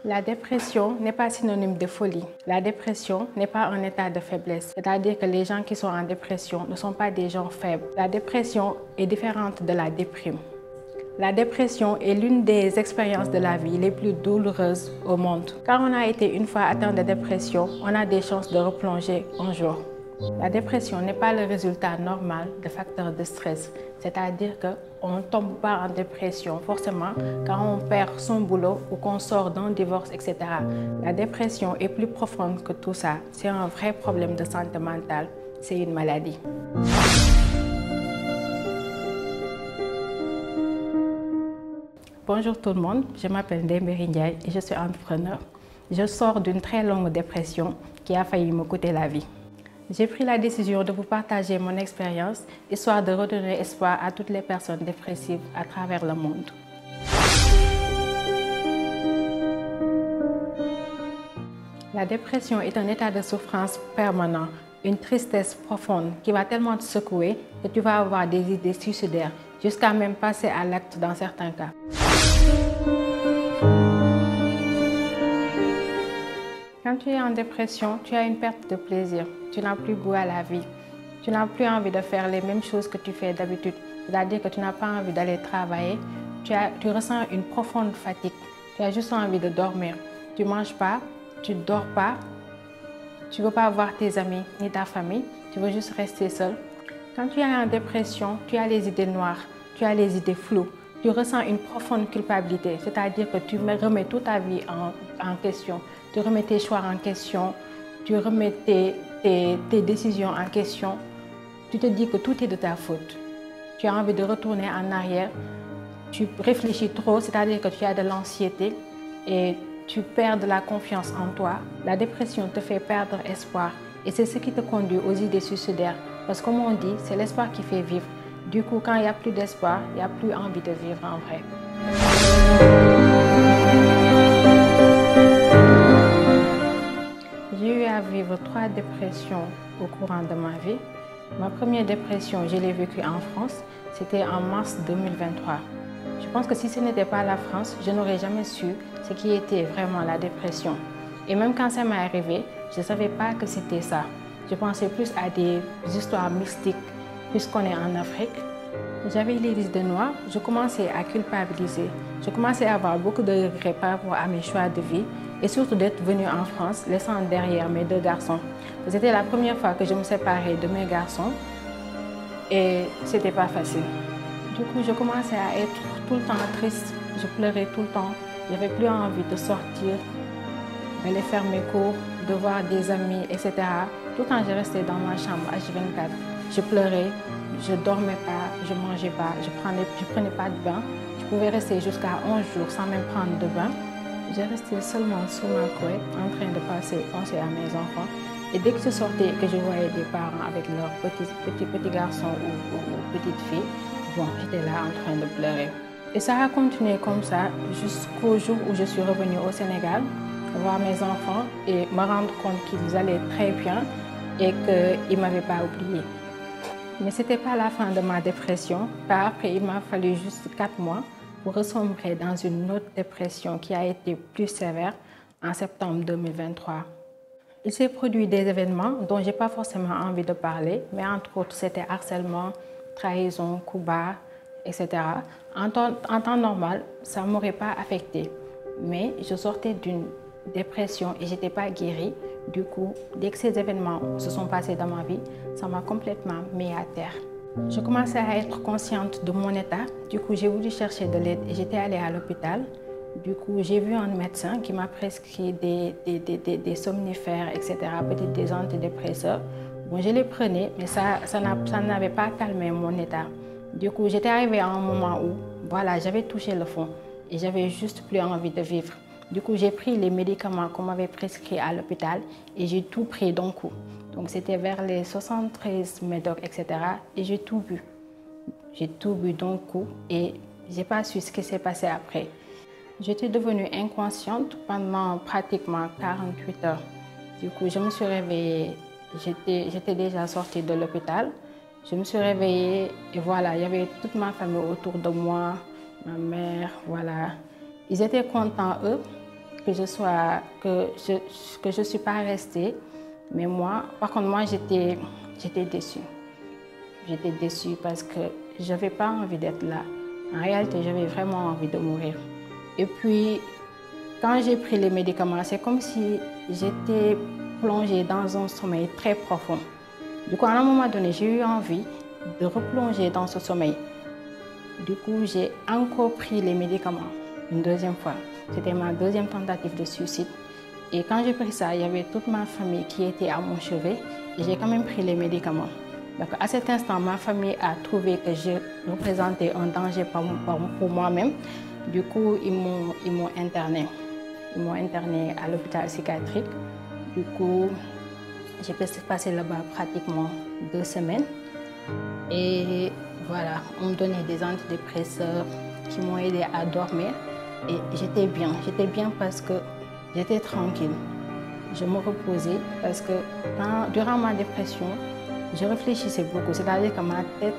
La dépression n'est pas synonyme de folie. La dépression n'est pas un état de faiblesse. C'est-à-dire que les gens qui sont en dépression ne sont pas des gens faibles. La dépression est différente de la déprime. La dépression est l'une des expériences de la vie les plus douloureuses au monde. Quand on a été une fois atteint de dépression, on a des chances de replonger un jour. La dépression n'est pas le résultat normal de facteurs de stress. C'est-à-dire qu'on ne tombe pas en dépression forcément quand on perd son boulot ou qu'on sort d'un divorce, etc. La dépression est plus profonde que tout ça. C'est un vrai problème de santé mentale. C'est une maladie. Bonjour tout le monde, je m'appelle Ndemberi Ndiaye et je suis entrepreneur. Je sors d'une très longue dépression qui a failli me coûter la vie. J'ai pris la décision de vous partager mon expérience, histoire de redonner espoir à toutes les personnes dépressives à travers le monde. La dépression est un état de souffrance permanent, une tristesse profonde qui va tellement te secouer que tu vas avoir des idées suicidaires, jusqu'à même passer à l'acte dans certains cas. Quand tu es en dépression, tu as une perte de plaisir. Tu n'as plus goût à la vie. Tu n'as plus envie de faire les mêmes choses que tu fais d'habitude. C'est-à-dire que tu n'as pas envie d'aller travailler. Tu ressens une profonde fatigue. Tu as juste envie de dormir. Tu ne manges pas, tu ne dors pas. Tu ne veux pas voir tes amis ni ta famille. Tu veux juste rester seul. Quand tu es en dépression, tu as les idées noires. Tu as les idées floues. Tu ressens une profonde culpabilité. C'est-à-dire que tu remets toute ta vie en question. Tu remets tes choix en question, tu remets tes décisions en question. Tu te dis que tout est de ta faute. Tu as envie de retourner en arrière. Tu réfléchis trop, c'est-à-dire que tu as de l'anxiété et tu perds de la confiance en toi. La dépression te fait perdre espoir et c'est ce qui te conduit aux idées suicidaires. Parce que comme on dit, c'est l'espoir qui fait vivre. Du coup, quand il n'y a plus d'espoir, il n'y a plus envie de vivre en vrai. J'ai eu à vivre 3 dépressions au courant de ma vie. Ma première dépression, je l'ai vécue en France. C'était en mars 2023. Je pense que si ce n'était pas la France, je n'aurais jamais su ce qui était vraiment la dépression. Et même quand ça m'est arrivé, je ne savais pas que c'était ça. Je pensais plus à des histoires mystiques, puisqu'on est en Afrique. J'avais les idées noires, je commençais à culpabiliser. Je commençais à avoir beaucoup de regrets par rapport à mes choix de vie. Et surtout d'être venue en France, laissant derrière mes 2 garçons. C'était la première fois que je me séparais de mes garçons et c'était pas facile. Du coup, je commençais à être tout le temps triste, je pleurais tout le temps. J'avais plus envie de sortir, d'aller faire mes cours, de voir des amis, etc. Tout le temps, je restais dans ma chambre H24. Je pleurais, je dormais pas, je mangeais pas, je prenais pas de bain. Je pouvais rester jusqu'à 11 jours sans même prendre de bain. J'ai resté seulement sous ma couette en train de penser à mes enfants. Et dès que je sortais et que je voyais des parents avec leurs petits garçons ou petites filles, bon, j'étais là en train de pleurer. Et ça a continué comme ça jusqu'au jour où je suis revenue au Sénégal, voir mes enfants et me rendre compte qu'ils allaient très bien et qu'ils ne m'avaient pas oublié. Mais ce n'était pas la fin de ma dépression. Après, il m'a fallu juste 4 mois pour ressombrer dans une autre dépression qui a été plus sévère en septembre 2023. Il s'est produit des événements dont je n'ai pas forcément envie de parler, mais entre autres, c'était harcèlement, trahison, coups bas, etc. En temps normal, ça ne m'aurait pas affecté. Mais je sortais d'une dépression et je n'étais pas guérie. Du coup, dès que ces événements se sont passés dans ma vie, ça m'a complètement mis à terre. Je commençais à être consciente de mon état. Du coup, j'ai voulu chercher de l'aide et j'étais allée à l'hôpital. Du coup, j'ai vu un médecin qui m'a prescrit des somnifères, etc., peut-être des antidépresseurs. Bon, je les prenais, mais ça n'avait pas calmé mon état. Du coup, j'étais arrivée à un moment où, voilà, j'avais touché le fond et j'avais juste plus envie de vivre. Du coup, j'ai pris les médicaments qu'on m'avait prescrits à l'hôpital et j'ai tout pris d'un coup. Donc, c'était vers les 73 médocs, etc. Et j'ai tout bu. J'ai tout bu d'un coup et je n'ai pas su ce qui s'est passé après. J'étais devenue inconsciente pendant pratiquement 48 heures. Du coup, je me suis réveillée. J'étais déjà sortie de l'hôpital. Je me suis réveillée et voilà, il y avait toute ma famille autour de moi, ma mère, voilà. Ils étaient contents, eux, que je suis pas restée. Mais par contre, j'étais déçue. J'étais déçue parce que je n'avais pas envie d'être là. En réalité, j'avais vraiment envie de mourir. Et puis, quand j'ai pris les médicaments, c'est comme si j'étais plongée dans un sommeil très profond. Du coup, à un moment donné, j'ai eu envie de replonger dans ce sommeil. Du coup, j'ai encore pris les médicaments une deuxième fois. C'était ma deuxième tentative de suicide. Et quand j'ai pris ça, il y avait toute ma famille qui était à mon chevet et j'ai quand même pris les médicaments. Donc à cet instant, ma famille a trouvé que je représentais un danger pour moi-même. Du coup, ils m'ont interné. Ils m'ont interné à l'hôpital psychiatrique. Du coup, j'ai passé là-bas pratiquement 2 semaines. Et voilà, on me donnait des antidépresseurs qui m'ont aidé à dormir. Et j'étais bien parce que j'étais tranquille. Je me reposais parce que durant ma dépression, je réfléchissais beaucoup. C'est-à-dire que ma tête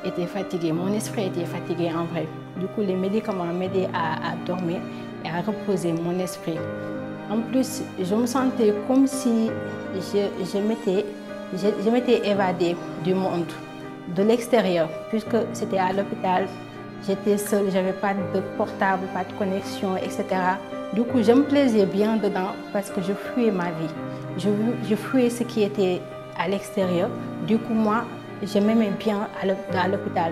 était fatiguée, mon esprit était fatigué en vrai. Du coup, les médicaments m'aidaient à dormir et à reposer mon esprit. En plus, je me sentais comme si je m'étais évadée du monde, de l'extérieur, puisque c'était à l'hôpital. J'étais seule, je n'avais pas de portable, pas de connexion, etc. Du coup, je me plaisais bien dedans parce que je fuyais ma vie. Je fuyais ce qui était à l'extérieur. Du coup, moi, je m'aimais bien à l'hôpital,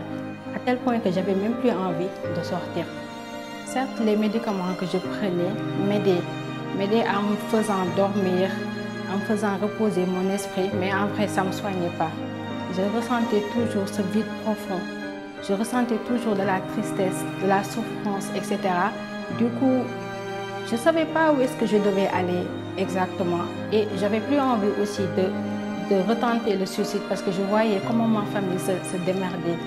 à tel point que j'avais même plus envie de sortir. Certes, les médicaments que je prenais m'aidaient en me faisant dormir, en me faisant reposer mon esprit, mais en vrai, ça ne me soignait pas. Je ressentais toujours ce vide profond. Je ressentais toujours de la tristesse, de la souffrance, etc. Du coup, je ne savais pas où est-ce que je devais aller exactement. Et je n'avais plus envie aussi de retenter le suicide parce que je voyais comment ma famille se démerdait,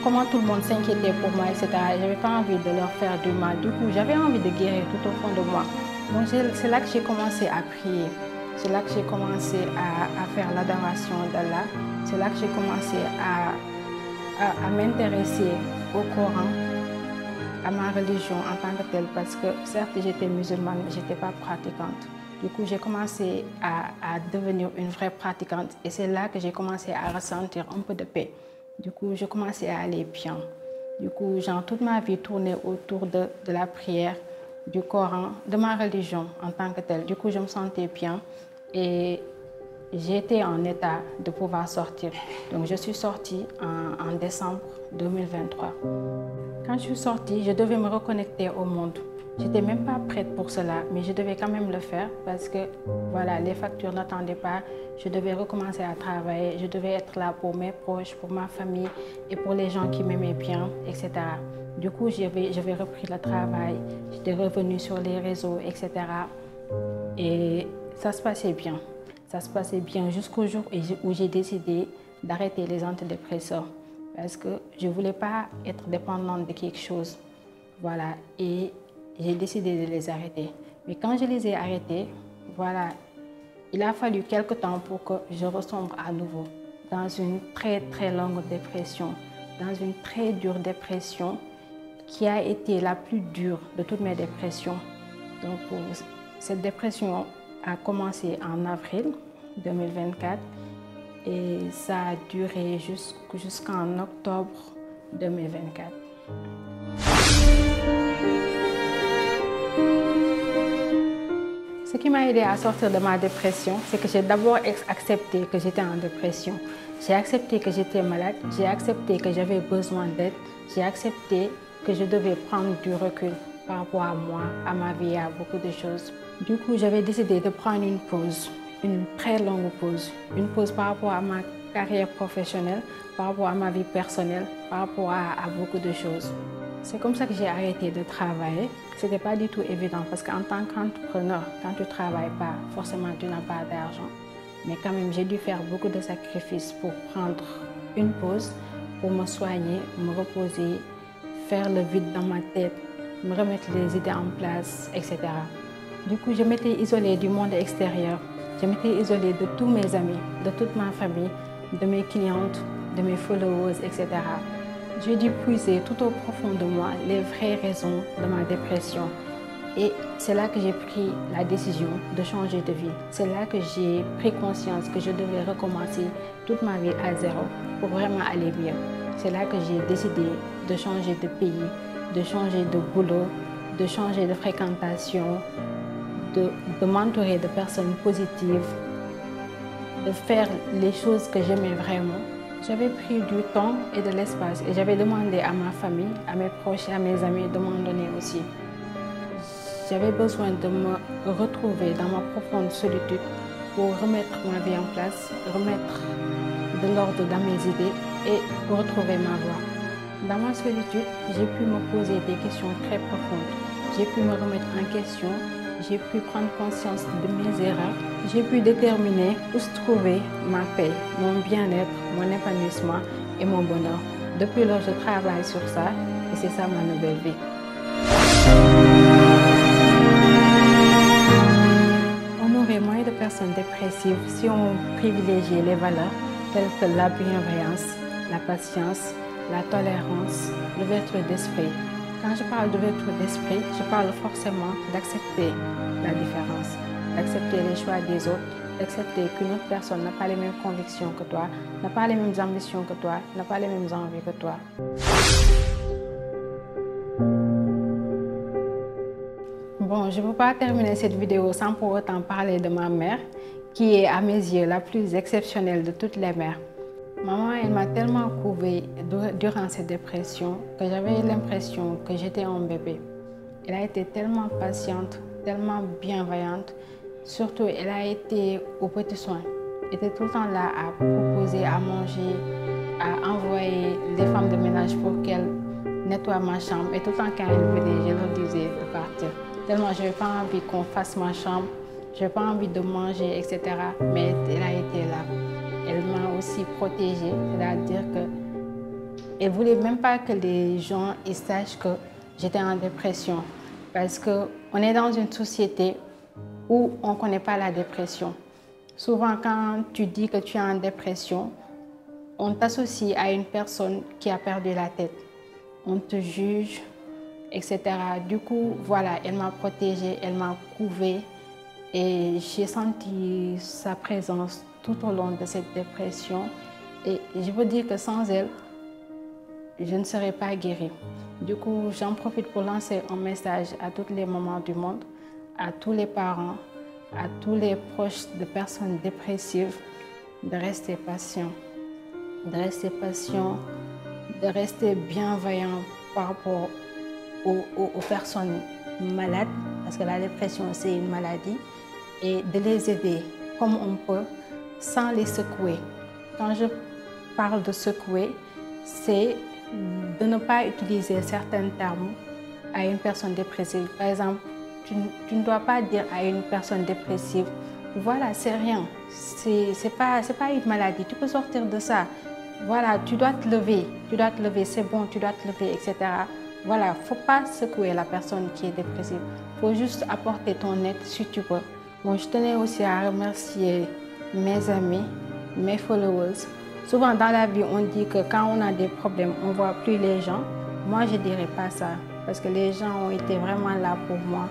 comment tout le monde s'inquiétait pour moi, etc. Je n'avais pas envie de leur faire du mal. Du coup, j'avais envie de guérir tout au fond de moi. Donc, c'est là que j'ai commencé à prier. C'est là que j'ai commencé à faire l'adoration d'Allah. C'est là que j'ai commencé à m'intéresser au Coran, à ma religion en tant que telle, parce que certes j'étais musulmane, mais je n'étais pas pratiquante. Du coup, j'ai commencé à devenir une vraie pratiquante et c'est là que j'ai commencé à ressentir un peu de paix. Du coup, je commençais à aller bien. Du coup, toute ma vie tournait autour de la prière, du Coran, de ma religion en tant que telle. Du coup, je me sentais bien et j'étais en état de pouvoir sortir. Donc, je suis sortie en décembre 2023. Quand je suis sortie, je devais me reconnecter au monde. Je n'étais même pas prête pour cela, mais je devais quand même le faire parce que voilà, les factures n'attendaient pas. Je devais recommencer à travailler. Je devais être là pour mes proches, pour ma famille et pour les gens qui m'aimaient bien, etc. Du coup, j'avais repris le travail. J'étais revenue sur les réseaux, etc. Et ça se passait bien. Ça se passait bien jusqu'au jour où j'ai décidé d'arrêter les antidépresseurs parce que je ne voulais pas être dépendante de quelque chose. Voilà, et j'ai décidé de les arrêter. Mais quand je les ai arrêtés, voilà, il a fallu quelque temps pour que je resombre à nouveau dans une très très longue dépression, dans une très dure dépression qui a été la plus dure de toutes mes dépressions. Donc, cette dépression a commencé en avril 2024 et ça a duré jusqu'en octobre 2024. Ce qui m'a aidé à sortir de ma dépression, c'est que j'ai d'abord accepté que j'étais en dépression. J'ai accepté que j'étais malade, j'ai accepté que j'avais besoin d'aide, j'ai accepté que je devais prendre du recul par rapport à moi, à ma vie, à beaucoup de choses. Du coup, j'avais décidé de prendre une pause, une très longue pause. Une pause par rapport à ma carrière professionnelle, par rapport à ma vie personnelle, par rapport à beaucoup de choses. C'est comme ça que j'ai arrêté de travailler. Ce n'était pas du tout évident parce qu'en tant qu'entrepreneur, quand tu ne travailles pas, forcément tu n'as pas d'argent. Mais quand même, j'ai dû faire beaucoup de sacrifices pour prendre une pause, pour me soigner, me reposer, faire le vide dans ma tête, me remettre les idées en place, etc. Du coup, je m'étais isolée du monde extérieur. Je m'étais isolée de tous mes amis, de toute ma famille, de mes clientes, de mes followers, etc. J'ai dû puiser tout au profond de moi les vraies raisons de ma dépression. Et c'est là que j'ai pris la décision de changer de vie. C'est là que j'ai pris conscience que je devais recommencer toute ma vie à zéro pour vraiment aller mieux. C'est là que j'ai décidé de changer de pays, de changer de boulot, de changer de fréquentation, de m'entourer de personnes positives, de faire les choses que j'aimais vraiment. J'avais pris du temps et de l'espace et j'avais demandé à ma famille, à mes proches et à mes amis de m'en donner aussi. J'avais besoin de me retrouver dans ma profonde solitude pour remettre ma vie en place, remettre de l'ordre dans mes idées et retrouver ma voie. Dans ma solitude, j'ai pu me poser des questions très profondes. J'ai pu me remettre en question, j'ai pu prendre conscience de mes erreurs. J'ai pu déterminer où se trouvait ma paix, mon bien-être, mon épanouissement et mon bonheur. Depuis lors, je travaille sur ça et c'est ça ma nouvelle vie. On aurait moins de personnes dépressives si on privilégiait les valeurs telles que la bienveillance, la patience, la tolérance, l'ouverture d'esprit. Quand je parle d'ouverture d'esprit, je parle forcément d'accepter la différence, d'accepter les choix des autres, d'accepter qu'une autre personne n'a pas les mêmes convictions que toi, n'a pas les mêmes ambitions que toi, n'a pas les mêmes envies que toi. Bon, je ne peux pas terminer cette vidéo sans pour autant parler de ma mère, qui est à mes yeux la plus exceptionnelle de toutes les mères. Maman, elle m'a tellement couvée durant cette dépression que j'avais l'impression que j'étais un bébé. Elle a été tellement patiente, tellement bienveillante. Surtout, elle a été aux petits soins. Elle était tout le temps là à proposer à manger, à envoyer des femmes de ménage pour qu'elles nettoient ma chambre. Et tout le temps quand elle venait, je leur disais de partir. Tellement je n'avais pas envie qu'on fasse ma chambre, je n'avais pas envie de manger, etc. Mais elle a été là. Elle m'a aussi protégée, c'est-à-dire qu'elle ne voulait même pas que les gens sachent que j'étais en dépression. Parce qu'on est dans une société où on ne connaît pas la dépression. Souvent, quand tu dis que tu es en dépression, on t'associe à une personne qui a perdu la tête. On te juge, etc. Du coup, voilà, elle m'a protégée, elle m'a couvée et j'ai senti sa présence tout au long de cette dépression. Et je veux dire que sans elle, je ne serais pas guérie. Du coup, j'en profite pour lancer un message à toutes les mamans du monde, à tous les parents, à tous les proches de personnes dépressives, de rester patients, de rester bienveillants par rapport aux personnes malades, parce que la dépression, c'est une maladie, et de les aider comme on peut, sans les secouer. Quand je parle de secouer, c'est de ne pas utiliser certains termes à une personne dépressive. Par exemple, tu ne dois pas dire à une personne dépressive, voilà, c'est rien, c'est pas une maladie, tu peux sortir de ça. Voilà, tu dois te lever, c'est bon, tu dois te lever, etc. Voilà, il ne faut pas secouer la personne qui est dépressive. Il faut juste apporter ton aide si tu peux. Bon, je tenais aussi à remercier mes amis, mes followers. Souvent dans la vie, on dit que quand on a des problèmes, on ne voit plus les gens. Moi, je ne dirais pas ça, parce que les gens ont été vraiment là pour moi.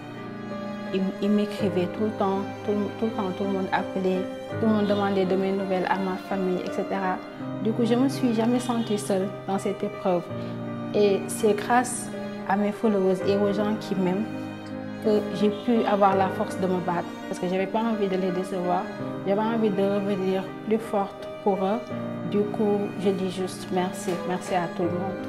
Ils m'écrivaient tout le temps, tout le monde appelait, tout le monde demandait de mes nouvelles à ma famille, etc. Du coup, je ne me suis jamais sentie seule dans cette épreuve. Et c'est grâce à mes followers et aux gens qui m'aiment que j'ai pu avoir la force de me battre. Parce que je n'avais pas envie de les décevoir, j'avais envie de revenir plus forte pour eux. Du coup, je dis juste merci, merci à tout le monde.